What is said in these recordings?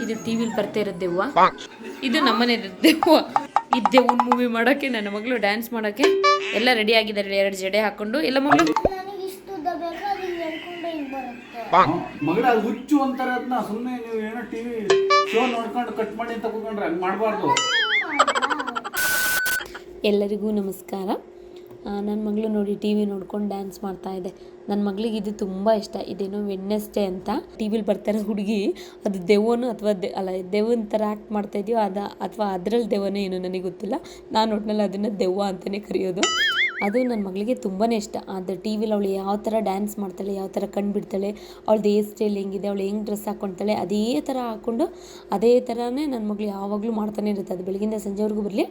ಇದು ಟಿವಿಲಿ ಬರ್ತಾ ಇರೋದು ದೆವ್ವ. ಇದು ನಮ್ಮನೆ ದೆವ್ವ. ಈ ದೆವ್ವನ ಮೂವಿ ಮಾಡೋಕ್ಕೆ ನನ್ನ ಮಗಳು ಡ್ಯಾನ್ಸ್ ಮಾಡೋಕ್ಕೆ ಎಲ್ಲ ರೆಡಿ ಆಗಿದ್ದಾರೆ. 2 ಜಡೆ ಹಾಕೊಂಡು ಎಲ್ಲ ಮಗಳು ಮಗಳ ಹುಚ್ಚು ಅಂತಾರೆ. ಅದನ್ನ ಸುಮ್ಮನೆ ನೀವು ಏನೋ ಟಿವಿ ಶೋ ನೋಡ್ಕೊಂಡು ಕಟ್ ಮಾಡಿ ಅಂತ ಕೂತ್ಕೊಂಡ್ರೆ ಹಂಗೆ ಮಾಡಬಾರ್ದು. ಎಲ್ಲರಿಗೂ ನಮಸ್ಕಾರ. ನನ್ನ ಮಗಳು ನೋಡಿ ಟಿ ವಿ ನೋಡ್ಕೊಂಡು ಡ್ಯಾನ್ಸ್ ಮಾಡ್ತಾ ಇದೆ. ನನ್ನ ಮಗಳಿಗೆ ಇದು ತುಂಬ ಇಷ್ಟ. ಇದೇನೋ ವೆಡ್ನೆಸ್ಡೇ ಅಂತ ಟಿ ವಿಲಿ ಬರ್ತಾರೋ ಹುಡುಗಿ ಅದು ದೆವ್ವನೋ ಅಥವಾ ಅಲ್ಲ ದೆವ್ವನ ಥರ ಆ್ಯಕ್ಟ್ ಮಾಡ್ತಾ ಇದೆಯೋ ಅಥವಾ ಅದರಲ್ಲಿ ದೆವ್ವನೋ ಏನೋ ನನಗೆ ಗೊತ್ತಿಲ್ಲ. ನಾನು ಒಟ್ಟಿನಲ್ಲಿ ಅದನ್ನು ದೆವ್ವ ಅಂತಲೇ ಕರೆಯೋದು. ಅದು ನನ್ನ ಮಗಳಿಗೆ ತುಂಬಾ ಇಷ್ಟ. ಅದು ಟಿ ವಿಲಿ ಅವಳು ಯಾವ ಥರ ಡ್ಯಾನ್ಸ್ ಮಾಡ್ತಾಳೆ, ಯಾವ ಥರ ಕಂಡುಬಿಡ್ತಾಳೆ, ಅವಳದ್ದು ಹೇರ್ ಸ್ಟೈಲ್ ಹೆಂಗಿದೆ, ಅವಳು ಹೆಂಗೆ ಡ್ರೆಸ್ ಹಾಕ್ಕೊಳ್ತಾಳೆ ಅದೇ ಥರ ಹಾಕ್ಕೊಂಡು ಅದೇ ಥರನೇ ನನ್ನ ಮಗಳು ಯಾವಾಗಲೂ ಮಾಡ್ತಾನೆ ಇರುತ್ತೆ. ಅದು ಬೆಳಗಿಂದ ಸಂಜೆವರೆಗೂ ಬರಲಿ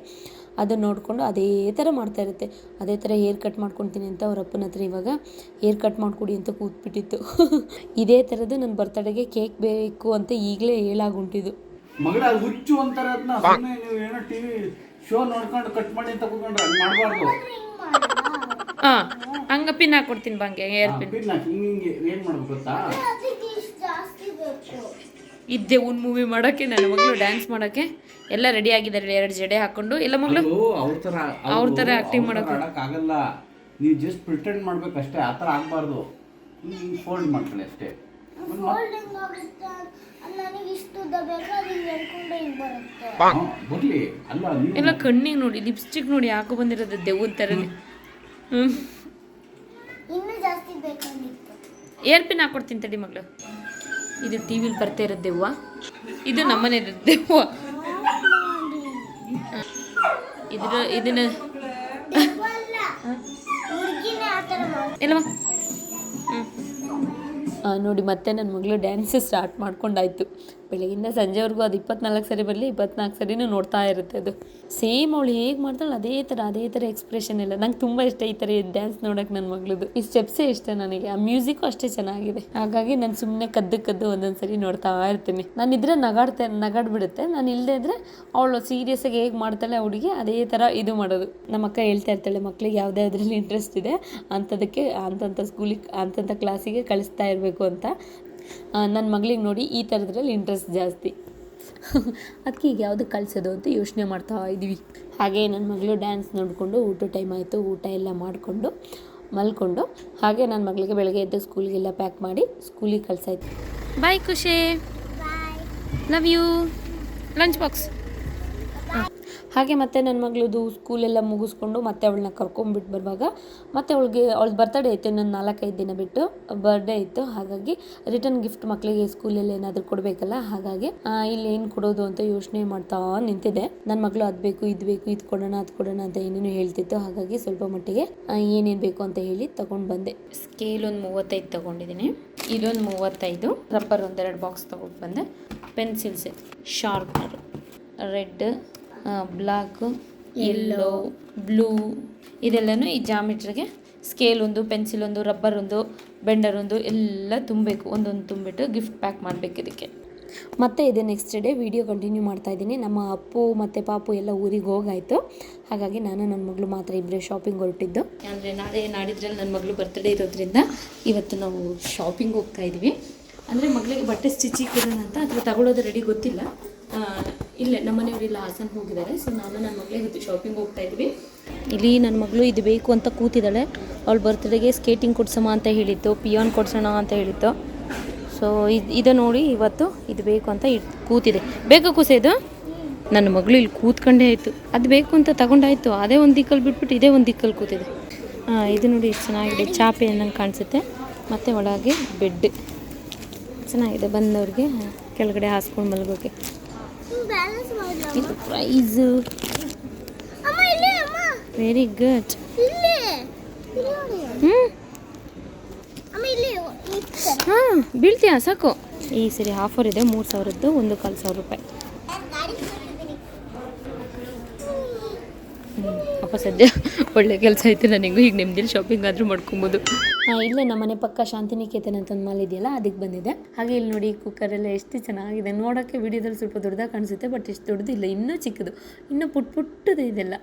ಅದನ್ನು ನೋಡಿಕೊಂಡು ಅದೇ ಥರ ಮಾಡ್ತಾ ಇರುತ್ತೆ. ಅದೇ ಥರ ಹೇರ್ ಕಟ್ ಮಾಡ್ಕೊತೀನಿ ಅಂತ ಅವ್ರ ಅಪ್ಪನ ಹತ್ರ ಇವಾಗ ಹೇರ್ ಕಟ್ ಮಾಡಿಕೊಡಿ ಅಂತ ಕೂತ್ಬಿಟ್ಟಿತ್ತು. ಇದೇ ಥರದ್ದು ನನ್ನ ಬರ್ತಡೆಗೆ ಕೇಕ್ ಬೇಕು ಅಂತ ಈಗಲೇ ಹೇಳಾಗುಂಟಿದ್ದು. ಮಗಳ ಹುಚ್ಚು ಅಂತಾರೆ. ಅದನ್ನ ಸುಮ್ಮನೆ ನೀವು ಏನೋ ಟಿವಿ ಶೋ ನೋಡ್ಕೊಂಡು ಕಟ್ ಮಾಡಿ ಅಂತ ಕೂತ್ಕೊಂಡ್ರೆ ಹಂಗೆ ಮಾಡಬಾರ್ದು. ಹಂಗ ಪಿನ್ ಹಾಕೊಡ್ತೀನಿ ಬಂಗೆ ಹೇರ್ ಪಿನ್. ಹಿಂಗೆ ಏನು ಮಾಡ್ಬೇಕು ಗೊತ್ತಾ, ಇದ್ದೆ ಒಂದು ಮೂವಿ ಮಾಡೋಕ್ಕೆ ನನ್ನ ಮಗಳು ಡ್ಯಾನ್ಸ್ ಮಾಡೋಕ್ಕೆ ಎಲ್ಲ ರೆಡಿ ಆಗಿದ್ದಾರೆ. 2 ಜಡೆ ಹಾಕೊಂಡು ಎಲ್ಲ ಮಗಳು ಅವ್ರ ಥರ ಆ್ಯಕ್ಟಿಂಗ್ ಮಾಡೋಕ್ಕಾಗಲ್ಲ. ನೀವು ಜಸ್ಟ್ ಪ್ರಿಟೆಂಡ್ ಮಾಡ್ಬೇಕಷ್ಟೇ. ಆ ಥರ ಆಗಬಾರ್ದು. ಹಿಂಗೆ ಫೋಲ್ಡ್ ಮಾಡ್ಕೊಳ್ಳಿ ಅಷ್ಟೇ. ಬರಲಿ ಅಲ್ಲ ಎಲ್ಲ ಕಣ್ಣಿಗೆ ನೋಡಿ ಲಿಪ್ಸ್ಟಿಕ್ ನೋಡಿ ಹಾಕೋ ಬಂದಿರೋದು ದೆವ್ವದ ಥರನೇ. ಏರ್ ಪಿನ್ ಹಾಕೊಡ್ತೀನಿ ತಡಿ ಮಗಳು. ಇದು ಟಿ ವಿಲಿ ಬರ್ತಾ ಇರೋದು ದೆವ್ವ. ಇದು ನಮ್ಮನೆ ದೆವ್ವ. ಇದನ್ನ ಎಲ್ಲವ ನೋಡಿ ಮತ್ತೆ ನನ್ನ ಮಗಳು ಡ್ಯಾನ್ಸ್ ಸ್ಟಾರ್ಟ್ ಮಾಡ್ಕೊಂಡಾಯ್ತು. ಬೆಳಗಿಂದ ಸಂಜೆವರೆಗೂ ಅದು 24 ಸರಿ ಬರಲಿ 24 ಸರಿನೂ ನೋಡ್ತಾ ಇರುತ್ತೆ. ಅದು ಸೇಮ್ ಅವಳು ಹೇಗೆ ಮಾಡ್ತಾಳೆ ಅದೇ ಥರ ಎಕ್ಸ್ಪ್ರೆಷನ್ ಎಲ್ಲ. ನಂಗೆ ತುಂಬ ಇಷ್ಟ ಈ ಥರ ಡ್ಯಾನ್ಸ್ ನೋಡೋಕೆ ನನ್ನ ಮಗಳದು. ಈ ಸ್ಟೆಪ್ಸೇ ಇಷ್ಟ ನನಗೆ. ಆ ಮ್ಯೂಸಿಕ್ಕು ಅಷ್ಟೇ ಚೆನ್ನಾಗಿದೆ. ಹಾಗಾಗಿ ನಾನು ಸುಮ್ಮನೆ ಕದ್ದು ಒಂದೊಂದು ಸರಿ ನೋಡ್ತಾ ಇರ್ತೀನಿ. ನಾನು ಇದ್ರೆ ನಗಾಡ್ಬಿಡುತ್ತೆ. ನಾನು ಇಲ್ಲದೇ ಇದ್ರೆ ಅವಳು ಸೀರಿಯಸ್ಸಾಗಿ ಹೇಗೆ ಮಾಡ್ತಾಳೆ ಹುಡುಗಿ ಅದೇ ಥರ ಇದು ಮಾಡೋದು. ನಮ್ಮ ಅಕ್ಕ ಹೇಳ್ತಾ ಇರ್ತಾಳೆ ಮಕ್ಳಿಗೆ ಯಾವುದ್ರಲ್ಲಿ ಇಂಟ್ರೆಸ್ಟ್ ಇದೆ ಅಂಥದಕ್ಕೆ ಅಂತಂಥ ಕ್ಲಾಸಿಗೆ ಕಳಿಸ್ತಾ ಇರಬೇಕು ಅಂತ. ನನ್ನ ಮಗಳಿಗೆ ನೋಡಿ ಈ ಥರದ್ರಲ್ಲಿ ಇಂಟ್ರೆಸ್ಟ್ ಜಾಸ್ತಿ. ಅದಕ್ಕೆ ಈಗ ಯಾವುದು ಕಳಿಸೋದು ಅಂತ ಯೋಚನೆ ಮಾಡ್ತಾ ಇದ್ವಿ. ಹಾಗೆ ನನ್ನ ಮಗಳು ಡ್ಯಾನ್ಸ್ ನೋಡಿಕೊಂಡು ಊಟ ಟೈಮ್ ಆಯಿತು. ಊಟ ಎಲ್ಲ ಮಾಡಿಕೊಂಡು ಮಲ್ಕೊಂಡು ಹಾಗೆ ನನ್ನ ಮಗಳಿಗೆ ಬೆಳಗ್ಗೆ ಎದ್ದು ಸ್ಕೂಲ್ಗೆಲ್ಲ ಪ್ಯಾಕ್ ಮಾಡಿ ಸ್ಕೂಲಿಗೆ ಕಳ್ಸಾಯ್ತು. ಬಾಯ್ ಖುಷಿ, ಲವ್ ಯು. Lunch box. ಹಾಗೆ ಮತ್ತೆ ನನ್ನ ಮಗಳದು ಸ್ಕೂಲೆಲ್ಲ ಮುಗಿಸ್ಕೊಂಡು ಮತ್ತೆ ಅವಳನ್ನ ಕರ್ಕೊಂಡ್ಬಿಟ್ಟು ಬರುವಾಗ ಮತ್ತೆ ಅವಳ ಬರ್ತಡೇ ಇತ್ತು. ಇನ್ನೊಂದು 4-5 ದಿನ ಬಿಟ್ಟು ಬರ್ಡೇ ಇತ್ತು. ಹಾಗಾಗಿ ರಿಟರ್ನ್ ಗಿಫ್ಟ್ ಮಕ್ಕಳಿಗೆ ಸ್ಕೂಲಲ್ಲಿ ಏನಾದರೂ ಕೊಡಬೇಕಲ್ಲ. ಹಾಗಾಗಿ ಇಲ್ಲಿ ಏನು ಕೊಡೋದು ಅಂತ ಯೋಚನೆ ಮಾಡ್ತಾ ನಿಂತಿದೆ. ನನ್ನ ಮಗಳು ಅದು ಬೇಕು ಇದು ಬೇಕು ಇದು ಕೊಡೋಣ ಅದು ಕೊಡೋಣ ಅಂತ ಏನೇನು ಹೇಳ್ತಿತ್ತು. ಹಾಗಾಗಿ ಸ್ವಲ್ಪ ಮಟ್ಟಿಗೆ ಏನೇನು ಬೇಕು ಅಂತ ಹೇಳಿ ತಗೊಂಡು ಬಂದೆ. ಸ್ಕೇಲ್ ಒಂದು 35 ತೊಗೊಂಡಿದ್ದೀನಿ. ಇದೊಂದು 35. ರಬ್ಬರ್ 1-2 ಬಾಕ್ಸ್ ತೊಗೊಂಡು ಬಂದೆ. ಪೆನ್ಸಿಲ್ಸ್, ಶಾರ್ಪ್ನರು, ರೆಡ್, ಬ್ಲ್ಯಾಕ್, ಯೆಲ್ಲೋ, ಬ್ಲೂ ಇದೆಲ್ಲನೂ ಈ ಜಾಮಿಟ್ರಿಗೆ ಸ್ಕೇಲ್ ಒಂದು, ಪೆನ್ಸಿಲ್ ಒಂದು, ರಬ್ಬರ್ ಒಂದು, ಬೆಂಡರ್ ಒಂದು ಎಲ್ಲ ತುಂಬಬೇಕು. ಒಂದೊಂದು ತುಂಬಿಟ್ಟು ಗಿಫ್ಟ್ ಪ್ಯಾಕ್ ಮಾಡಬೇಕು ಇದಕ್ಕೆ. ಮತ್ತು ಇದೆ ನೆಕ್ಸ್ಟ್ ಡೇ ವಿಡಿಯೋ ಕಂಟಿನ್ಯೂ ಮಾಡ್ತಾಯಿದ್ದೀನಿ. ನಮ್ಮ ಅಪ್ಪು ಮತ್ತು ಪಾಪು ಎಲ್ಲ ಊರಿಗೆ ಹೋಗಾಯಿತು. ಹಾಗಾಗಿ ನಾನು ನನ್ನ ಮಗಳು ಮಾತ್ರ ಇಬ್ಬರೇ ಶಾಪಿಂಗ್ ಹೊರಟಿದ್ದು. ಅಂದರೆ ನಾಡಿದ್ರಲ್ಲಿ ನನ್ನ ಮಗಳು ಬರ್ತ್ಡೇ ಇರೋದ್ರಿಂದ ಇವತ್ತು ನಾವು ಶಾಪಿಂಗ್ ಹೋಗ್ತಾಯಿದ್ವಿ. ಅಂದರೆ ಮಗಳಿಗೆ ಬಟ್ಟೆ ಸ್ಟಿಚಿಂಗ್ ಕೊಡೋಣ ಅಂತ ಅಥವಾ ತಗೊಳ್ಳೋದು ರೆಡಿ ಗೊತ್ತಿಲ್ಲ. ಇಲ್ಲೇ ನಮ್ಮ ಮನೆಯವರೆಲ್ಲ ಹಾಸನ ಹೋಗಿದ್ದಾರೆ. ಸೊ ನಾನು ನನ್ನ ಮಗಳಿಗೆ ಇವತ್ತು ಶಾಪಿಂಗ್ ಹೋಗ್ತಾ ಇದ್ವಿ. ಇಲ್ಲಿ ನನ್ನ ಮಗಳು ಇದು ಬೇಕು ಅಂತ ಕೂತಿದ್ದಾಳೆ. ಅವಳು ಬರ್ತ್ಡೇಗೆ ಸ್ಕೇಟಿಂಗ್ ಕೊಡ್ಸೋಣ ಅಂತ ಹೇಳಿತ್ತು, ಪಿಯಾನ್ ಕೊಡ್ಸೋಣ ಅಂತ ಹೇಳಿತ್ತು. ಸೊ ಇದು ನೋಡಿ ಇವತ್ತು ಇದು ಬೇಕು ಅಂತ ಕೂತಿದೆ. ಬೇಕಾ ಕೂಸೆ ಇದು? ನನ್ನ ಮಗಳು ಇಲ್ಲಿ ಕೂತ್ಕೊಂಡೇ ಆಯಿತು. ಅದು ಬೇಕು ಅಂತ ತಗೊಂಡಾಯಿತು. ಅದೇ ಒಂದು ದಿಕ್ಕಲ್ಲಿ ಬಿಟ್ಬಿಟ್ಟು ಇದೇ ಒಂದು ದಿಕ್ಕಲ್ಲಿ ಕೂತಿದೆ. ಇದು ನೋಡಿ ಚೆನ್ನಾಗಿದೆ. ಚಾಪೆ ಅನ್ನಂಗೆ ಕಾಣಿಸುತ್ತೆ. ಮತ್ತು ಒಳಗೆ ಬೆಡ್ ಚೆನ್ನಾಗಿದೆ. ಬಂದವ್ರಿಗೆ ಕೆಳಗಡೆ ಹಾಸ್ಕೊಂಡು ಮಲಗೋಕೆ. ಇದು ಪ್ರೈಸ್ ವೆರಿ ಗುಡ್. ಹಾಂ ಬೀಳ್ತೀಯಾ? ಸಾಕು. ಈ ಸರಿ ಆಫರ್ ಇದೆ 3,000ದ್ದು, 1,500 ರೂಪಾಯಿ. ಅಪ್ಪ ಸದ್ಯ ಒಳ್ಳೆ ಕೆಲಸ ಆಯಿತು ನನಗೂ. ಈಗ ನೆಮ್ಮದಿಯಲ್ಲಿ ಶಾಪಿಂಗ್ ಆದರೂ ಮಾಡ್ಕೊಬೋದು. ಇಲ್ಲೇ ನಮ್ಮನೆ ಪಕ್ಕ ಶಾಂತಿನಿಕೇತನ ಅಂತ ಒಂದು ಮಾಲ್ ಇದೆಯಲ್ಲ ಅದಕ್ಕೆ ಬಂದಿದೆ. ಹಾಗೆ ಇಲ್ಲಿ ನೋಡಿ ಕುಕ್ಕರೆಲ್ಲ ಎಷ್ಟು ಚೆನ್ನಾಗಿದೆ. ನೋಡೋಕ್ಕೆ ವಿಡಿಯೋದಲ್ಲಿ ಸ್ವಲ್ಪ ದೊಡ್ಡದಾಗಿ ಕಾಣಿಸುತ್ತೆ, ಬಟ್ ಎಷ್ಟು ದೊಡ್ಡದಿಲ್ಲ, ಇನ್ನೂ ಚಿಕ್ಕದು, ಇನ್ನೂ ಪುಟ್ಟದು ಇದೆಲ್ಲ.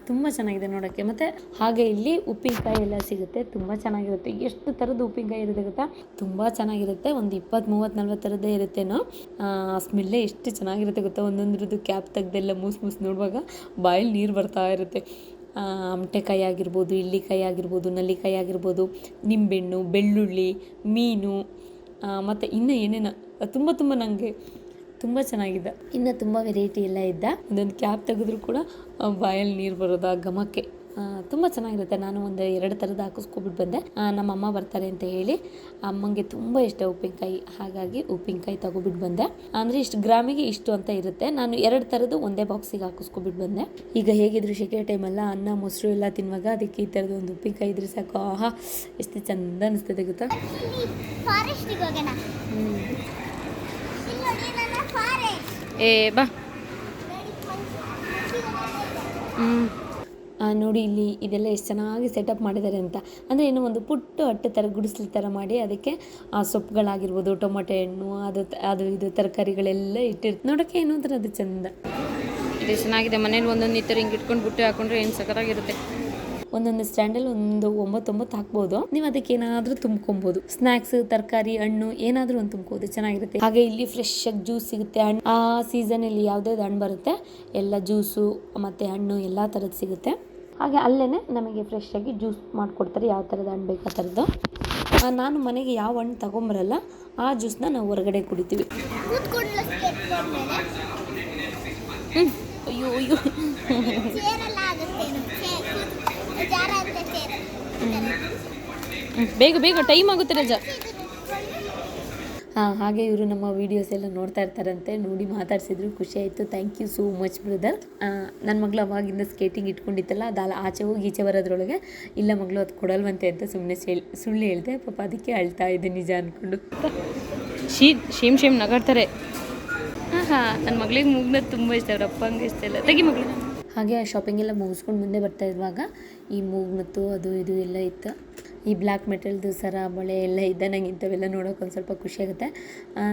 ತುಂಬ ಚೆನ್ನಾಗಿದೆ ನೋಡೋಕ್ಕೆ. ಮತ್ತು ಹಾಗೆ ಇಲ್ಲಿ ಉಪ್ಪಿನಕಾಯಿ ಎಲ್ಲ ಸಿಗುತ್ತೆ, ತುಂಬ ಚೆನ್ನಾಗಿರುತ್ತೆ. ಎಷ್ಟು ಥರದ ಉಪ್ಪಿನಕಾಯಿ ಇರುತ್ತೆ ಗೊತ್ತಾ, ತುಂಬ ಚೆನ್ನಾಗಿರುತ್ತೆ. ಒಂದು 20-30-40 ಥರದ್ದೇ ಇರುತ್ತೇನೋ. ಸ್ಮೆಲ್ಲೇ ಎಷ್ಟು ಚೆನ್ನಾಗಿರುತ್ತೆ ಗೊತ್ತಾ, ಒಂದೊಂದ್ರದ್ದು ಕ್ಯಾಪ್ ತೆಗ್ದೆಲ್ಲ ಮೂಸು ನೋಡುವಾಗ ಬಾಯಲ್ಲಿ ನೀರು ಬರ್ತಾ ಇರುತ್ತೆ. ಅಮಟೆಕಾಯಿ ಆಗಿರ್ಬೋದು, ಇಳ್ಳಿಕಾಯಿ ಆಗಿರ್ಬೋದು, ನಲ್ಲಿಕಾಯಿ ಆಗಿರ್ಬೋದು, ನಿಂಬೆಹಣ್ಣು, ಬೆಳ್ಳುಳ್ಳಿ, ಮೀನು, ಮತ್ತು ಇನ್ನೂ ಏನೇನೋ ತುಂಬ ನನಗೆ ತುಂಬ ಚೆನ್ನಾಗಿದೆ. ಇನ್ನು ತುಂಬ ವೆರೈಟಿ ಎಲ್ಲ ಇದ್ದ. ಒಂದೊಂದು ಕ್ಯಾಪ್ ತೆಗೆದ್ರೂ ಕೂಡ ಬಾಯಲ್ಲಿ ನೀರು ಬರೋದು ಆ ಘಮಕ್ಕೆ. ತುಂಬ ಚೆನ್ನಾಗಿರುತ್ತೆ. ನಾನು ಒಂದು 2 ಥರದ್ದು ಹಾಕಿಸ್ಕೊಬಿಟ್ಟು ಬಂದೆ. ನಮ್ಮಮ್ಮ ಬರ್ತಾರೆ ಅಂತ ಹೇಳಿ, ಅಮ್ಮಂಗೆ ತುಂಬ ಇಷ್ಟ ಉಪ್ಪಿನಕಾಯಿ, ಹಾಗಾಗಿ ಉಪ್ಪಿನಕಾಯಿ ತಗೊಬಿಟ್ಟು ಬಂದೆ. ಅಂದರೆ ಇಷ್ಟು ಗ್ರಾಮಿಗೆ ಇಷ್ಟು ಅಂತ ಇರುತ್ತೆ. ನಾನು 2 ಥರದ್ದು ಒಂದೇ ಬಾಕ್ಸಿಗೆ ಹಾಕಿಸ್ಕೊಬಿಟ್ಟು ಬಂದೆ. ಈಗ ಹೇಗಿದ್ರು ಶೆಕೆ ಟೈಮಲ್ಲ, ಅನ್ನ ಮೊಸರು ಎಲ್ಲ ತಿನ್ನುವಾಗ ಅದಕ್ಕೆ ಈ ಥರದ್ದು ಒಂದು ಉಪ್ಪಿನಕಾಯಿ ಇದ್ರೆ ಸಾಕು, ಆಹಾ ಎಷ್ಟು ಚಂದ ಅನಿಸ್ತದೆ ಗೊತ್ತಾ. ಬಾ ನೋಡಿ ಇಲ್ಲಿ ಇದೆಲ್ಲ ಎಷ್ಟು ಚೆನ್ನಾಗಿ ಸೆಟಪ್ ಮಾಡಿದ್ದಾರೆ ಅಂತ. ಅಂದರೆ ಏನೋ ಒಂದು ಪುಟ್ಟ ಅಟ್ಟೆ ಥರ ಗುಡಿಸ್ಲು ಥರ ಮಾಡಿ ಅದಕ್ಕೆ ಸೊಪ್ಪುಗಳಾಗಿರ್ಬೋದು, ಟೊಮೊಟೊ ಹಣ್ಣು, ಅದು ಇದು ತರಕಾರಿಗಳೆಲ್ಲ ಇಟ್ಟಿರ್ತಾರೆ. ನೋಡೋಕ್ಕೆ ಏನೋ ಒಂಥರ ಅದು ಚಂದ ಇದೆ, ಚೆನ್ನಾಗಿದೆ. ಮನೇಲಿ ಒಂದೊಂದು ಈ ಥರ ಹಿಂಗೆ ಇಟ್ಕೊಂಡು ಬುಟ್ಟಿ ಹಾಕೊಂಡ್ರೆ ಏನು ಸಖತ್ತಾಗಿರುತ್ತೆ. ಒಂದೊಂದು ಸ್ಟ್ಯಾಂಡಲ್ಲಿ ಒಂದು 9 ಹಾಕ್ಬೋದು. ನೀವು ಅದಕ್ಕೆ ಏನಾದರೂ ತುಂಬ್ಕೊಬೋದು, ಸ್ನ್ಯಾಕ್ಸ್, ತರಕಾರಿ, ಹಣ್ಣು ಏನಾದರೂ ಒಂದು ತುಂಬ್ಕೋಬೋದು, ಚೆನ್ನಾಗಿರುತ್ತೆ. ಹಾಗೆ ಇಲ್ಲಿ ಫ್ರೆಶ್ ಆಗಿ ಜ್ಯೂಸ್ ಸಿಗುತ್ತೆ. ಹಣ್ಣು ಆ ಸೀಸನಲ್ಲಿ ಯಾವುದೇ ಹಣ್ಣು ಬರುತ್ತೆ ಎಲ್ಲ ಜ್ಯೂಸು ಮತ್ತು ಹಣ್ಣು ಎಲ್ಲ ಥರದ್ದು ಸಿಗುತ್ತೆ. ಹಾಗೆ ಅಲ್ಲೇ ನಮಗೆ ಫ್ರೆಶ್ ಆಗಿ ಜ್ಯೂಸ್ ಮಾಡಿಕೊಡ್ತಾರೆ, ಯಾವ ಥರದ ಹಣ್ಣು ಬೇಕು ಆ ಥರದ್ದು. ನಾನು ಮನೆಗೆ ಯಾವ ಹಣ್ಣು ತೊಗೊಂಬರಲ್ಲ, ಆ ಜ್ಯೂಸನ್ನ ನಾವು ಹೊರಗಡೆ ಕುಡಿತೀವಿ. ಅಯ್ಯೋ ಬೇಗ ಟೈಮ್ ಆಗುತ್ತೆ ರಜಾ. ಹಾಗೆ ಇವರು ನಮ್ಮ ವೀಡಿಯೋಸ್ ಎಲ್ಲ ನೋಡ್ತಾ ಇರ್ತಾರಂತೆ, ನೋಡಿ ಮಾತಾಡ್ಸಿದ್ರು, ಖುಷಿ ಆಯಿತು. Thank you so much brother. ನನ್ನ ಮಗಳು ಅವಾಗಿಂದ ಸ್ಕೇಟಿಂಗ್ ಇಟ್ಕೊಂಡಿತ್ತಲ್ಲ, ಅದು ಆಚೆ ಹೋಗಿ ಈಚೆ ಬರೋದ್ರೊಳಗೆ ಇಲ್ಲ ಮಗಳು ಅದು ಕೊಡಲ್ವಂತೆ ಅಂತ ಸುಮ್ಮನೆ ಸುಳ್ಳು ಹೇಳಿದೆ. ಪಾಪ ಅದಕ್ಕೆ ಅಳ್ತಾ ಇದ್ದೆ ನಿಜ ಅಂದ್ಕೊಂಡು. ಶೇಮ್ ನಗಾಡ್ತಾರೆ. ನನ್ನ ಮಗಳಿಗೆ ಮೂಗ್ನದ್ದು ತುಂಬ ಇಷ್ಟ, ಅವ್ರ ಅಪ್ಪಂಗೆ ಇಷ್ಟ ಇಲ್ಲ. ತೆಗಿ ಮಗಳು. ಹಾಗೆ ಶಾಪಿಂಗ್ ಎಲ್ಲ ಮುಗಿಸ್ಕೊಂಡು ಮುಂದೆ ಬರ್ತಾ ಇರುವಾಗ ಈ ಮೂಗ್ನತ್ತು ಅದು ಇದು ಎಲ್ಲ ಇತ್ತು. ಈ ಬ್ಲ್ಯಾಕ್ ಮೆಟಲ್ದು ಸರ, ಬಳೆ ಎಲ್ಲ ಇದ್ದ. ನಂಗೆ ಇಂಥವೆಲ್ಲ ನೋಡೋಕೆ ಒಂದು ಸ್ವಲ್ಪ ಖುಷಿಯಾಗುತ್ತೆ.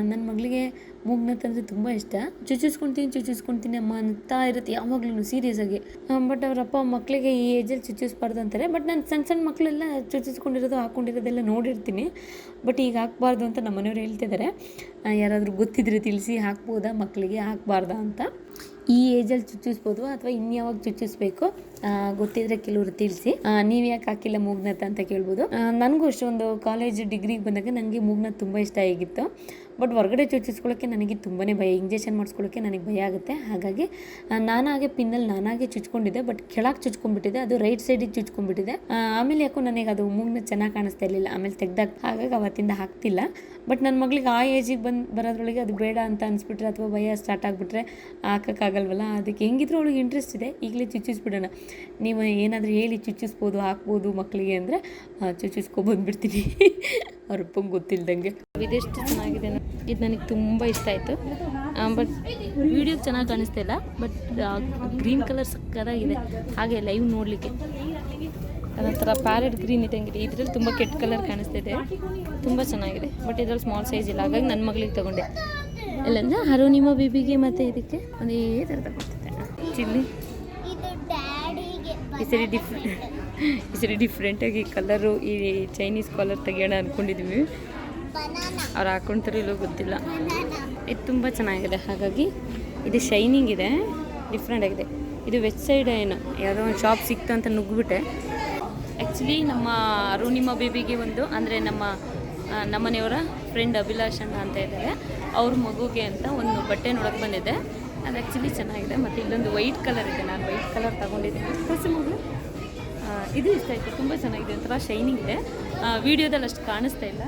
ನನ್ನ ಮಗಳಿಗೆ ಮೂಗ್ನತ್ತು ಅಂದರೆ ತುಂಬ ಇಷ್ಟ. ಚುಚ್ಚಿಸ್ಕೊಳ್ತೀನಿ ಅಮ್ಮ ಅಂತಾ ಇರುತ್ತೆ ಯಾವಾಗ್ಲೂ ಸೀರಿಯಸ್ಸಾಗಿ. ಬಟ್ ಅವರಪ್ಪ ಮಕ್ಕಳಿಗೆ ಈ ಏಜಲ್ಲಿ ಚುಚ್ಚಿಸ್ಬಾರ್ದು ಅಂತಾರೆ. ಬಟ್ ನಾನು ಸಣ್ಣ ಮಕ್ಕಳೆಲ್ಲ ಚುಚ್ಚಿಸ್ಕೊಂಡಿರೋದು ಹಾಕ್ಕೊಂಡಿರೋದೆಲ್ಲ ನೋಡಿರ್ತೀನಿ. ಬಟ್ ಈಗ ಹಾಕ್ಬಾರ್ದು ಅಂತ ನಮ್ಮ ಮನೆಯವ್ರು ಹೇಳ್ತಿದ್ದಾರೆ. ಯಾರಾದರೂ ಗೊತ್ತಿದ್ರೆ ತಿಳಿಸಿ, ಹಾಕ್ಬೋದಾ ಮಕ್ಕಳಿಗೆ, ಹಾಕ್ಬಾರ್ದಾ ಅಂತ. ಈ ಏಜಲ್ಲಿ ಚುಚ್ಚಿಸ್ಬೋದು ಅಥವಾ ಇನ್ಯಾವಾಗ ಚುಚ್ಚಿಸ್ಬೇಕು ಗೊತ್ತಿದ್ರೆ ಕೆಲವರು ತಿಳಿಸಿ. ನೀವು ಯಾಕೆ ಹಾಕಿಲ್ಲ ಮೂಗ್ನತ್ ಅಂತ ಕೇಳ್ಬೋದು. ನನಗೂ ಅಷ್ಟೊಂದು ಕಾಲೇಜ್ ಡಿಗ್ರಿಗೆ ಬಂದಾಗ ನನಗೆ ಮೂಗ್ನತ್ ತುಂಬ ಇಷ್ಟ ಆಗಿತ್ತು. ಬಟ್ ಹೊರಗಡೆ ಚುಚ್ಚಿಸ್ಕೊಳ್ಳೋಕ್ಕೆ ನನಗೆ ತುಂಬಾ ಭಯ, ಇಂಜೆಕ್ಷನ್ ಮಾಡಿಸ್ಕೊಳ್ಳೋಕ್ಕೆ ನನಗೆ ಭಯ ಆಗುತ್ತೆ. ಹಾಗಾಗಿ ನಾನಾಗೆ ಪಿನ್ನಲ್ಲಿ ನಾನಾಗೆ ಚುಚ್ಕೊಂಡಿದ್ದೆ, ಬಟ್ ಕೆಳಗೆ ಚುಚ್ಕೊಂಡ್ಬಿಟ್ಟಿದೆ, ಅದು ರೈಟ್ ಸೈಡಿಗೆ ಚುಚ್ಕೊಂಡ್ಬಿಟ್ಟಿದೆ. ಆಮೇಲೆ ಯಾಕೋ ನನಗೆ ಅದು ಮೂಗ್ನತ್ ಚೆನ್ನಾಗಿ ಕಾಣಿಸ್ತಾ ಇರಲಿಲ್ಲ, ಆಮೇಲೆ ತೆಗ್ದಾಗ. ಹಾಗಾಗಿ ಅವತ್ತಿಂದ ಹಾಕ್ತಿಲ್ಲ. ಬಟ್ ನನ್ನ ಮಗಳಿಗೆ ಆ ಏಜಿಗೆ ಬರೋದ್ರೊಳಗೆ ಅದು ಬೇಡ ಅಂತ ಅನಿಸ್ಬಿಟ್ರೆ ಅಥವಾ ಭಯ ಸ್ಟಾರ್ಟ್ ಆಗಿಬಿಟ್ರೆ ಹಾಕೋಕ್ಕಾಗಲ್ವಲ್ಲ. ಅದಕ್ಕೆ ಹೆಂಗಿದ್ರು ಅವಳಿಗೆ ಇಂಟ್ರೆಸ್ಟ್ ಇದೆ, ಈಗಲೇ ಚುಚ್ಚಿಸ್ಬಿಡೋಣ. ನೀವು ಏನಾದರೂ ಹೇಳಿ ಚುಚ್ಚಿಸ್ಬೋದು, ಹಾಕ್ಬೋದು ಮಕ್ಕಳಿಗೆ ಅಂದರೆ ಚುಚ್ಚಿಸ್ಕೊಬಂದ್ಬಿಡ್ತೀನಿ ಅವ್ರ ಅಪ್ಪಂಗೆ ಗೊತ್ತಿಲ್ದಂಗೆ. ಇದೆಷ್ಟು ಚೆನ್ನಾಗಿದೆ, ಇದು ನನಗೆ ತುಂಬ ಇಷ್ಟ ಆಯಿತು. ಬಟ್ ವಿಡಿಯೋ ಚೆನ್ನಾಗಿ ಕಾಣಿಸ್ತಾ ಇಲ್ಲ, ಬಟ್ ಗ್ರೀನ್ ಕಲರ್ ಸಕ್ಕತ್ತಾಗಿದೆ. ಹಾಗೆ ಲೈವ್ ನೋಡಲಿಕ್ಕೆ ಅದೊಂಥರ ಪ್ಯಾರೆಟ್ ಗ್ರೀನ್ ಇದ್ದಂಗಿದೆ. ಇದರಲ್ಲಿ ತುಂಬ ಕೆಟ್ಟ ಕಲರ್ ಕಾಣಿಸ್ತಿದೆ, ತುಂಬ ಚೆನ್ನಾಗಿದೆ. ಬಟ್ ಇದರಲ್ಲಿ ಸ್ಮಾಲ್ ಸೈಜ್ ಇಲ್ಲ, ಹಾಗಾಗಿ ನನ್ನ ಮಗಳಿಗೆ ತೊಗೊಂಡೆ. ಇಲ್ಲಂದ್ರೆ ಅರುಣಿಮ ಬೇಬಿಗೆ ಮತ್ತು ಇದಕ್ಕೆ ಒಂದೇ ಥರ ತಗೊಳ್ತಿದ್ದೆ. ಚಿಲ್ಲಿ ಈ ಸರಿ ಡಿಫ್ರೆಂಟಾಗಿ ಕಲರು, ಈ ಚೈನೀಸ್ ಕಾಲರ್ ತೆಗಿಯೋಣ ಅಂದ್ಕೊಂಡಿದ್ವಿ. ಅವ್ರು ಹಾಕ್ಕೊಳ್ತಾರೋ ಇಲ್ಲೋ ಗೊತ್ತಿಲ್ಲ. ಇದು ತುಂಬ ಚೆನ್ನಾಗಿದೆ, ಹಾಗಾಗಿ ಇದು ಶೈನಿಂಗ್ ಇದೆ, ಡಿಫ್ರೆಂಟ್ ಆಗಿದೆ. ಇದು ವೆಸ್ಟ್ ಸೈಡ್ ಏನೋ ಯಾವುದೋ ಒಂದು ಶಾಪ್ ಸಿಕ್ತು ಅಂತ ನುಗ್ಗಿಬಿಟ್ಟೆ. ಆ್ಯಕ್ಚುಲಿ ನಮ್ಮ ಅರುಣಿಮ ಬೇಬಿಗೆ ಒಂದು ಅಂದರೆ ನಮ್ಮನೆಯವರ ಫ್ರೆಂಡ್ ಅಭಿಲಾಷ್ ಅಣ್ಣ ಅಂತ ಇದ್ದಾರೆ, ಅವ್ರ ಮಗುಗೆ ಅಂತ ಒಂದು ಬಟ್ಟೆ ನೋಡೋಕೆ ಬಂದಿದ್ದೆ. ಅದು ಆ್ಯಕ್ಚುಲಿ ಚೆನ್ನಾಗಿದೆ. ಮತ್ತು ಇಲ್ಲೊಂದು ವೈಟ್ ಕಲರ್ ಇದೆ, ನಾನು ವೈಟ್ ಕಲರ್ ತೊಗೊಂಡಿದ್ದೀನಿ. ಹೊಸ ಮಗು ಇದು ಇಷ್ಟ ಆಯಿತು, ತುಂಬ ಚೆನ್ನಾಗಿದೆ, ಒಂಥರ ಶೈನಿಂಗ್ ಇದೆ. ವೀಡಿಯೋದಲ್ಲಿ ಅಷ್ಟು ಕಾಣಿಸ್ತಾ ಇಲ್ಲ,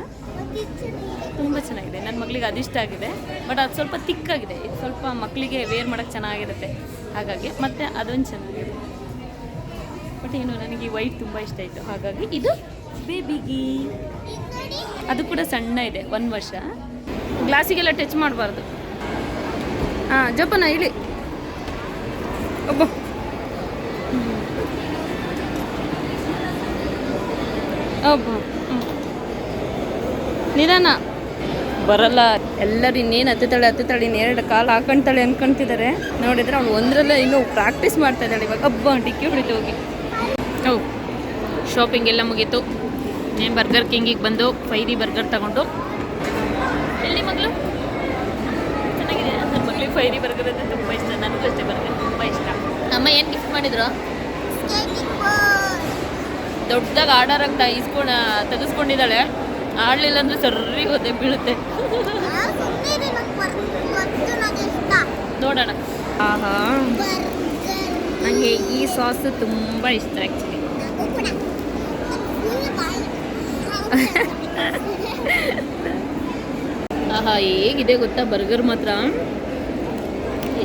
ತುಂಬ ಚೆನ್ನಾಗಿದೆ. ನನ್ನ ಮಗಳಿಗೆ ಅದಿಷ್ಟ ಆಗಿದೆ. ಬಟ್ ಅದು ಸ್ವಲ್ಪ ತಿಕ್ಕಾಗಿದೆ, ಇದು ಸ್ವಲ್ಪ ಮಕ್ಕಳಿಗೆ ವೇರ್ ಮಾಡೋಕ್ಕೆ ಚೆನ್ನಾಗಿರುತ್ತೆ ಹಾಗಾಗಿ. ಮತ್ತು ಅದೊಂದು ಚೆನ್ನಾಗಿದೆ. ಬಟ್ ಏನು ನನಗೆ ವೈಟ್ ತುಂಬ ಇಷ್ಟ ಆಯಿತು, ಹಾಗಾಗಿ ಇದು ಬೇಬಿಗೆ. ಅದು ಕೂಡ ಸಣ್ಣ ಇದೆ, 1 ವರ್ಷ. ಗ್ಲಾಸಿಗೆಲ್ಲ ಟಚ್ ಮಾಡಬಾರ್ದು. ಜಪ್ಪನ ಇಳಿ ಒಬ್ಬ. ಒಬ್ಬ ನಿಧಾನ. ಬರಲ್ಲ. ಎಲ್ಲರೂ ಇನ್ನೇನು ಹತ್ತುತ್ತಾಳೆ ಇನ್ನೆರಡು ಕಾಲು ಹಾಕೊಂತಾಳೆ ಅನ್ಕೊಂತಿದ್ದಾರೆ. ನೋಡಿದ್ರೆ ಅವ್ಳು ಒಂದರಲ್ಲೇ ಇನ್ನೂ ಪ್ರಾಕ್ಟೀಸ್ ಮಾಡ್ತಾ ಇದ್ದಾಳೆ. ಇವಾಗ ಹಬ್ಬ ಡಿಕ್ಕಿ ಹೊಡಿತು ಹೋಗಿ. ಶಾಪಿಂಗ್ ಎಲ್ಲ ಮುಗೀತು. ಬರ್ಗರ್ ಕಿಂಗಿಗೆ ಬಂದು ಫೈರಿ ಬರ್ಗರ್ ತಗೊಂಡು. ಎಲ್ಲಿ ಮಗಳು ಚೆನ್ನಾಗಿದೆ. ನನ್ನ ಮಗಳಿಗೆ ಫೈರಿ ಬರ್ಗರ್ ಅಂದರೆ ತುಂಬ ಇಷ್ಟ. ನನಗೂ ಅಷ್ಟೇ ಬರ್ಗರ್ ತುಂಬ ಇಷ್ಟ. ಅಮ್ಮ ಏನು ಗಿಫ್ಟ್ ಮಾಡಿದ್ರು? ದೊಡ್ಡದಾಗಿ ಆರ್ಡರಾಗಿ ತೆಗೆಸ್ಕೊಂಡಿದ್ದಾಳೆ. ಆಡಲಿಲ್ಲ ಅಂದರೆ ಸರ್ರಿ ಹೋದೆ ಬೀಳುತ್ತೆ. ನೋಡೋಣ. ಆಹಾ, ನನಗೆ ಈ ಸಾಸು ತುಂಬ ಇಷ್ಟ ಆ್ಯಕ್ಚುಲಿ. ಆಹಾ, ಹೇಗಿದೆ ಗೊತ್ತಾ ಬರ್ಗರ್ ಮಾತ್ರ.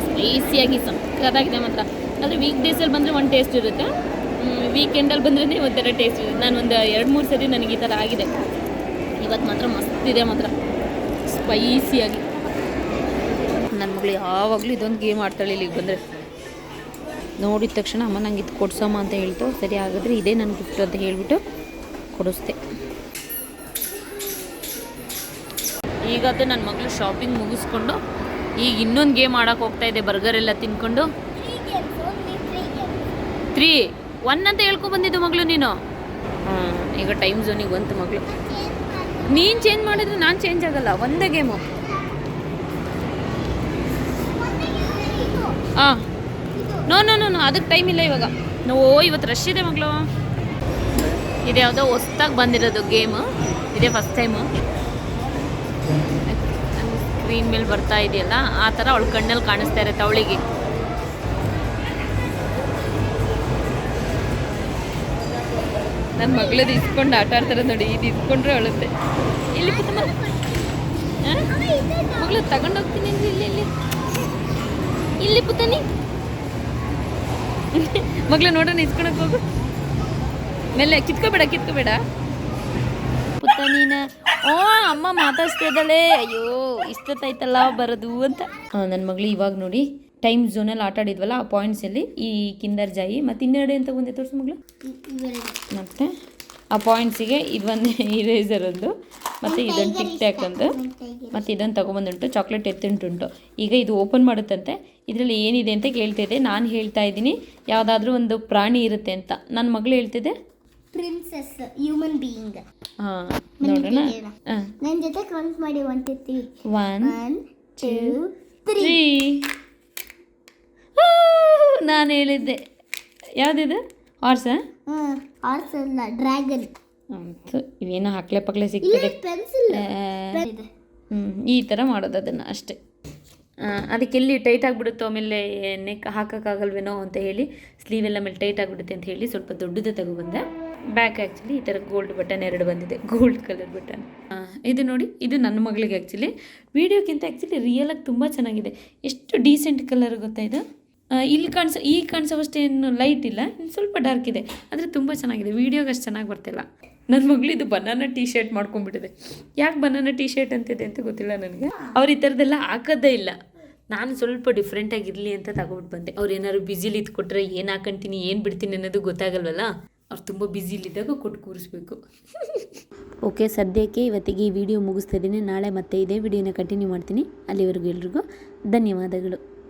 ಸ್ಪೈಸಿಯಾಗಿ ಸಕ್ಕತ್ತಾಗಿದೆ ಮಾತ್ರ. ಆದರೆ ವೀಕ್ ಡೇಸಲ್ಲಿ ಬಂದರೆ ಒಂದು ಟೇಸ್ಟ್ ಇರುತ್ತೆ, ವೀಕೆಂಡಲ್ಲಿ ಬಂದ್ರೇ ಒಂಥರ ಟೇಸ್ಟ್ ಇರುತ್ತೆ. ನಾನು ಒಂದು 2-3 ಸರಿ ನನಗೆ ಈ ಥರ ಆಗಿದೆ. ಇವತ್ತು ಮಾತ್ರ ಮಸ್ತಿದೆ ಮಾತ್ರ, ಸ್ಪೈಸಿಯಾಗಿ. ನನ್ನ ಮಗಳು ಯಾವಾಗಲೂ ಇದೊಂದು ಗೇಮ್ ಆಡ್ತಾಳೆ. ಇಲ್ಲಿಗೆ ಬಂದರೆ ನೋಡಿದ ತಕ್ಷಣ ಅಮ್ಮ ನಂಗೆ ಇದು ಕೊಡ್ಸಮ್ಮ ಅಂತ ಹೇಳ್ತು. ಸರಿ ಹಾಗಾದರೆ ಇದೇ ನನ್ನ ಗಿಫ್ಟ್ ಅಂತ ಹೇಳಿಬಿಟ್ಟು ಕೊಡಿಸ್ದೆ. ಈಗದು ನನ್ನ ಮಗಳು ಶಾಪಿಂಗ್ ಮುಗಿಸ್ಕೊಂಡು ಈಗ ಇನ್ನೊಂದು ಗೇಮ್ ಆಡೋಕೆ ಹೋಗ್ತಾ ಇದೆ. ಬರ್ಗರ್ ಎಲ್ಲ ತಿನ್ಕೊಂಡು 3-1 ಅಂತ ಹೇಳ್ಕೊಬಂದಿದ್ದು ಮಗಳು ನೀನು. ಈಗ ಟೈಮ್ ಝೋನಿಗೆ ಬಂತು ಮಗಳು. ನೀನು ಚೇಂಜ್ ಮಾಡಿದ್ರೆ ನಾನು ಚೇಂಜ್ ಆಗಲ್ಲ, ಒಂದೇ ಗೇಮು. ನೋ ಅದಕ್ಕೆ ಟೈಮ್ ಇಲ್ಲ ಇವಾಗ. ಇವತ್ತು ರಶ್ ಇದೆ ಮಗಳು. ಇದು ಯಾವುದೋ ಹೊಸ್ದಾಗಿ ಬಂದಿರೋದು ಗೇಮು, ಇದೇ ಫಸ್ಟ್ ಟೈಮು. ಸ್ಕ್ರೀನ್ ಮೇಲೆ ಬರ್ತಾ ಇದೆಯಲ್ಲ ಆ ಥರ ಅವಳ ಕಣ್ಣಲ್ಲಿ ಕಾಣಿಸ್ತಾ ಇರುತ್ತೆ ಅವಳಿಗೆ. ನನ್ನ ಮಗಳದ್ದು ಇಸ್ಕೊಂಡು ಆಟ ಆಡ್ತಾರೆ ನೋಡಿ. ಇದು ಇಸ್ಕೊಂಡ್ರೆ ಅಳುತ್ತೆ. ಇಲ್ಲಿ ಮಗಳು ತಗೊಂಡೋಗ್ತೀನಿ ಇಲ್ಲಿ ಪುತ್ತನಿ ಮಗಳು ನೋಡೋಣ, ಇಸ್ಕೊಳಕ್ಕೆ ಹೋಗು. ಮೇಲೆ ಕಿತ್ಕೋಬೇಡ ಪುತ್ತನಿನ. ಅಮ್ಮ ಮಾತಾಡ್ಸ್ತಾ ಇದ್ದಾಳೆ. ಅಯ್ಯೋ ಇಷ್ಟೊತ್ತಾಯ್ತಲ್ಲ ಬರೋದು ಅಂತ. ನನ್ನ ಮಗಳು ಇವಾಗ ನೋಡಿ ಟೈಮ್ ಝೋನಲ್ಲಿ ಆಟ ಆಡಿದ್ವಲ್ಲ ಆ ಪಾಯಿಂಟ್ಸಲ್ಲಿ ಈ ಕಿಂಡರ್ ಜಾಯಿ ಮತ್ತು ಇನ್ನೆರಡು ಅಂತ ಬಂದೆ ತೋರಿಸು ಮಗಳು. ಮತ್ತು ಆ ಪಾಯಿಂಟ್ಸಿಗೆ ಇದೊಂದು ಇರೇಸರ್ ಒಂದು, ಮತ್ತು ಇದೊಂದು ಟಿಕ್ ಟ್ಯಾಕ್ ಒಂದು, ಮತ್ತು ಇದೊಂದು ತೊಗೊಬಂದುಂಟು. ಚಾಕ್ಲೇಟ್ ಎತ್ತುಂಟುಂಟು. ಈಗ ಇದು ಓಪನ್ ಮಾಡುತ್ತಂತೆ. ಇದರಲ್ಲಿ ಏನಿದೆ ಅಂತ ಕೇಳ್ತಿದ್ದೆ. ನಾನು ಹೇಳ್ತಾ ಇದ್ದೀನಿ ಯಾವುದಾದ್ರೂ ಒಂದು ಪ್ರಾಣಿ ಇರುತ್ತೆ ಅಂತ. ನನ್ನ ಮಗಳು ಹೇಳ್ತಿದ್ದೆ ಪ್ರಿನ್ಸೆಸ್ ಹ್ಯೂಮನ್ ಬೀಯಿಂಗ್. ಹಾಂ ನೋಡೋಣ. ನನ್ನ ಜೊತೆ ಕೌಂಟ್ ಮಾಡಿ 1 2 3. 1 2 3. ನಾನು ಹೇಳಿದ್ದೆ ಯಾವುದಿದು? ಹಾರ್ಸ? ಹಾರ್ಸ್ ಅಲ್ಲ, ಡ್ರ್ಯಾಗನ್. ಇವೇನೋ ಹಾಕ್ಲೆ ಪಕ್ಲೆ ಸಿಗ್ತದೆ. ಪೆನ್ಸಿಲ್. ಈ ಥರ ಮಾಡೋದು ಅದನ್ನು ಅಷ್ಟೇ. ಅದಕ್ಕೆ ಎಲ್ಲಿ ಟೈಟ್ ಆಗಿಬಿಡುತ್ತೋ ಆಮೇಲೆ ನೆಕ್ ಹಾಕೋಕ್ಕಾಗಲ್ವೇನೋ ಅಂತ ಹೇಳಿ ಸ್ಲೀವ್ ಎಲ್ಲ ಮೇಲೆ ಟೈಟ್ ಆಗಿಬಿಡುತ್ತೆ ಅಂತ ಹೇಳಿ ಸ್ವಲ್ಪ ದೊಡ್ಡದೇ ತಗೊಬಂದೆ. ಬ್ಯಾಕ್ ಆ್ಯಕ್ಚುಲಿ ಈ ಥರ ಗೋಲ್ಡ್ ಬಟನ್ 2 ಬಂದಿದೆ, ಗೋಲ್ಡ್ ಕಲರ್ ಬಟನ್. ಇದು ನೋಡಿ, ಇದು ನನ್ನ ಮಗಳಿಗೆ ಆ್ಯಕ್ಚುಲಿ ವೀಡಿಯೋಕ್ಕಿಂತ ಆ್ಯಕ್ಚುಲಿ ರಿಯಲಾಗಿ ತುಂಬ ಚೆನ್ನಾಗಿದೆ. ಎಷ್ಟು ಡೀಸೆಂಟ್ ಕಲರ್ ಗೊತ್ತಾ ಇದು. ಇಲ್ಲಿ ಕಾಣಿಸೋವಷ್ಟೇನು ಲೈಟ್ ಇಲ್ಲ, ಇನ್ನು ಸ್ವಲ್ಪ ಡಾರ್ಕ್ ಇದೆ, ಆದರೆ ತುಂಬ ಚೆನ್ನಾಗಿದೆ. ವೀಡಿಯೋಗೆ ಅಷ್ಟು ಚೆನ್ನಾಗಿ ಬರ್ತಿಲ್ಲ. ನನ್ನ ಮಗಳು ಇದು ಬನಾನಾ ಟೀ ಶರ್ಟ್ ಮಾಡ್ಕೊಂಡ್ಬಿಟ್ಟಿದೆ. ಯಾಕೆ ಬನಾನಾ ಟೀ ಶರ್ಟ್ ಅಂತಿದೆ ಅಂತ ಗೊತ್ತಿಲ್ಲ ನನಗೆ. ಅವ್ರು ಈ ಥರದ್ದೆಲ್ಲ ಹಾಕೋದೇ ಇಲ್ಲ. ನಾನು ಸ್ವಲ್ಪ ಡಿಫ್ರೆಂಟಾಗಿರಲಿ ಅಂತ ತಗೊಬಿಟ್ಟು ಬಂದೆ. ಅವ್ರು ಏನಾದ್ರು ಬ್ಯುಸಿಲಿ ಇದ್ಕೊಟ್ರೆ ಏನು ಹಾಕೊಂತೀನಿ ಏನು ಬಿಡ್ತೀನಿ ಅನ್ನೋದು ಗೊತ್ತಾಗಲ್ವಲ್ಲ. ಅವ್ರು ತುಂಬ ಬ್ಯುಸಿಲಿದ್ದಾಗ ಕೊಟ್ಟು ಕೂರಿಸ್ಬೇಕು. ಓಕೆ, ಸದ್ಯಕ್ಕೆ ಇವತ್ತಿಗೆ ಈ ವಿಡಿಯೋ ಮುಗಿಸ್ತಾ ಇದ್ದೀನಿ. ನಾಳೆ ಮತ್ತೆ ಇದೇ ವಿಡಿಯೋನ ಕಂಟಿನ್ಯೂ ಮಾಡ್ತೀನಿ. ಅಲ್ಲಿವರೆಗೂ ಎಲ್ರಿಗೂ ಧನ್ಯವಾದಗಳು.